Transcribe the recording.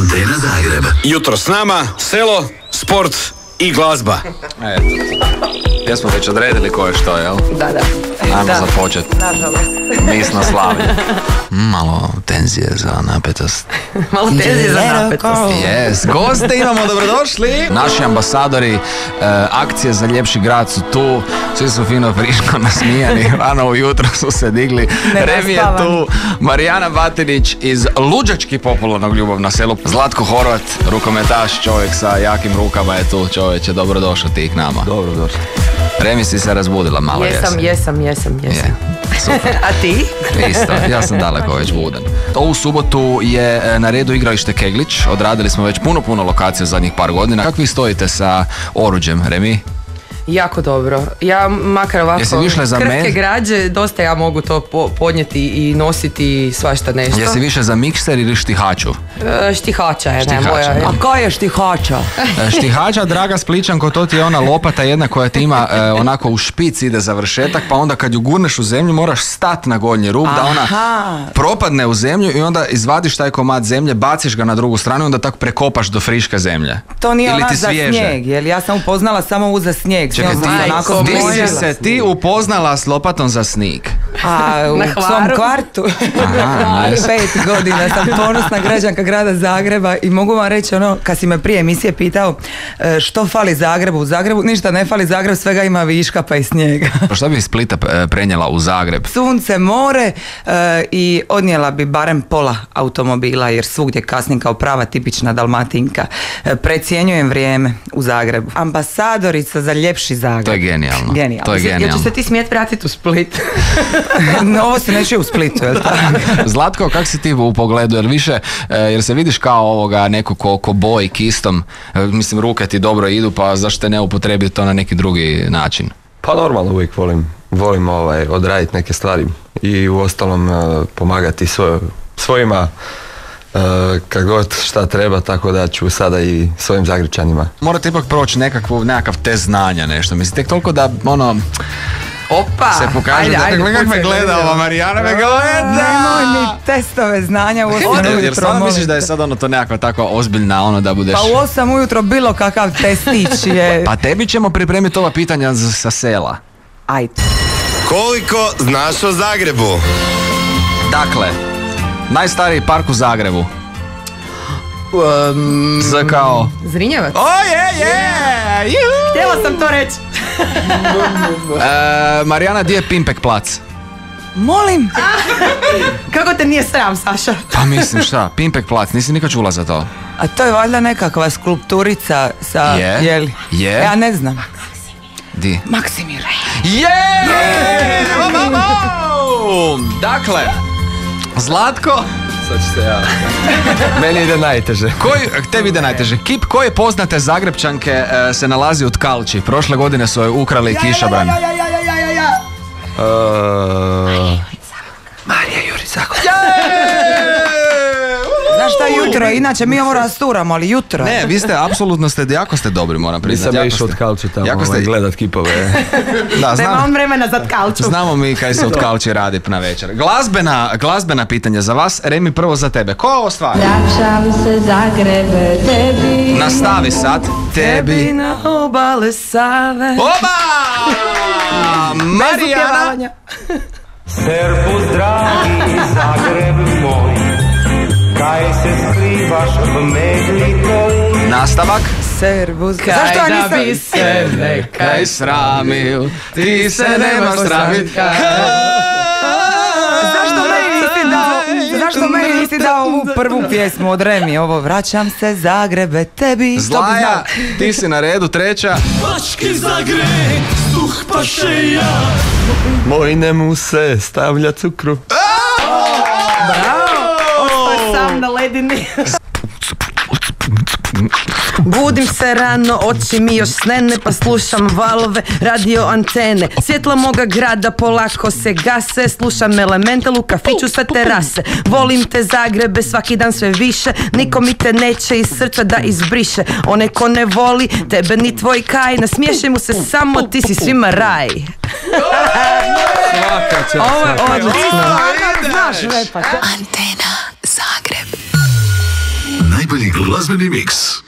Antena Zagreb. Jutro s nama, selo, sport i glazba. Eto. Gdje smo već odredili ko je što, jel? Da. Ajmo započet. Nažalost. Misno slavlje. Malo tenzije za napetost. Malo tenzije za napetost. Yes, goste imamo, dobrodošli. Naši ambasadori akcije za ljepši grad su tu. Svi su fino friško nasmijani. Rano ujutro su se digli. Remi je tu. Marijana Batinić iz luđački popularnog Ljubav na selu. Zlatko Horvat, rukometaš, čovjek sa jakim rukama je tu. Čovječe, dobrodošao ti k nama. Dobrodošli. Remi, si se razbudila malo, Jesam. Je, super. A ti? Isto, ja sam daleko već budan. Ovu subotu je na redu igralište Keglić. Odradili smo već puno lokacija zadnjih par godina. Kako vi stojite sa oruđem, Remi? Jako dobro. Ja makar ovako krhke građe, dosta ja mogu to podnijeti i nositi i svašta nešto. Jesi više za mikser ili štihaču? Štihača je, moja. A koja je štihača? Štihača, draga Spličanko, to ti je ona lopata jedna koja ti ima onako u špici ide završetak, pa onda kad ju gurneš u zemlju moraš stati na gornji rub da ona propadne u zemlju i onda izvadiš taj komad zemlje, baciš ga na drugu stranu i onda tako prekopaš do friške zemlje. To nije ona za snijeg, jer ja sam upoznala samo za snijeg. Čekaj, ti si se ti upoznala s lopatom za snijeg. A u svom kvartu. 5 godina sam ponosna građanka grada Zagreba i mogu vam reći kad si me prije emisije pitao što fali Zagrebu. U Zagrebu ništa ne fali, Zagreb svega ima viška pa i snijega. Pa što bi iz Splita prenijela u Zagreb? Sunce, more i odnijela bi barem pola automobila jer svugdje kasnim kao prava tipična Dalmatinka. Precijenjujem vrijeme u Zagrebu. Ambasadorica za ljepši Zagreb. To je genijalno. To je genijalno. Jel će se ti smijeti vratiti u Split? Ovo se neće u Splitu, jel tako? Zlatko, kak si ti u pogledu? Jer se vidiš kao ovoga neko ko boji kistom, mislim ruke ti dobro idu, pa zašto ne upotrebiti to na neki drugi način? Pa normalno uvijek volim odraditi neke stvari i u ostalom pomagati svojima kad god šta treba, tako da ću sada i svojim Zagrepčanima. Morate ipak proći nekakav test znanja nešto, mislim, tek toliko da Opa, se pokaže kako me gleda ova Marijana, me gleda! Nemoj mi testove znanja u 8 ujutro. Jer stvarno misliš da je sad to nekakva takva ozbiljna da budeš... Pa u 8 ujutro bilo kakav testić je... Pa tebi ćemo pripremiti ova pitanja sa sela. Ajde. Koliko znaš o Zagrebu? Dakle, najstariji park u Zagrebu. Za kao... Zrinjevac? Juhu! Htjela sam to reći. Marijana, di je Pimpek plac? Molim? Kako te nije sram, Saša? Pa mislim šta, Pimpek plac, nisi nikad čula za to. A to je valjda nekakva skulpturica sa... Je? Ja ne znam. Di? Maksimir. Dakle, Zlatko... Sad ću se ja... Meni ide najteže. Tebi ide najteže. Kip koje poznate Zagrepčanke se nalazi u Tkalči? Prošle godine su joj ukrali kišobran. Marija Jurica. Znaš šta jutro? Inače mi ovo rasturamo, ali jutro. Ne, vi ste, apsolutno jako ste dobri, moram priznati. Nisam išao od Tkalči tamo gledat kipove. Nema on vremena za Tkalču. Znamo mi kaj se od Tkalči radi na večer. Glazbena pitanja za vas. Remi, prvo za tebe. Ko ovo stvar? Vraćam se Zagrebe tebi. Nastavi sad. Tebi na obale Save. Oba! Marijana. Servus dragi Zagreb moj, kaj se skrivaš v megli toj. Nastavak. Servus. Zašto ja nisam se nekaj sramil, ti se nemaš sramit. Zašto meni nisi dao ovu prvu pjesmu od Remi? Ovo vraćam se Zagrebe tebi. Zlaja, ti si na redu, treća. Bački Zagreb, duh paše ja. Moj ne mu se stavlja cukru. Bravo! Ostoj sam na ledini. Budim se rano, oči mi još snene, pa slušam valove, radio antene. Svjetlo moga grada polako se gase, slušam Elemental u kafiću sa terase. Volim te Zagrebe svaki dan sve više, niko mi te neće iz srca da izbriše. One ko ne voli tebe ni tvoj kaj, nasmiješi mu se samo, ti si svima raj. Ovo je odlično. Znaš repati. Antena Zagreb. najbolji glazbeni miks.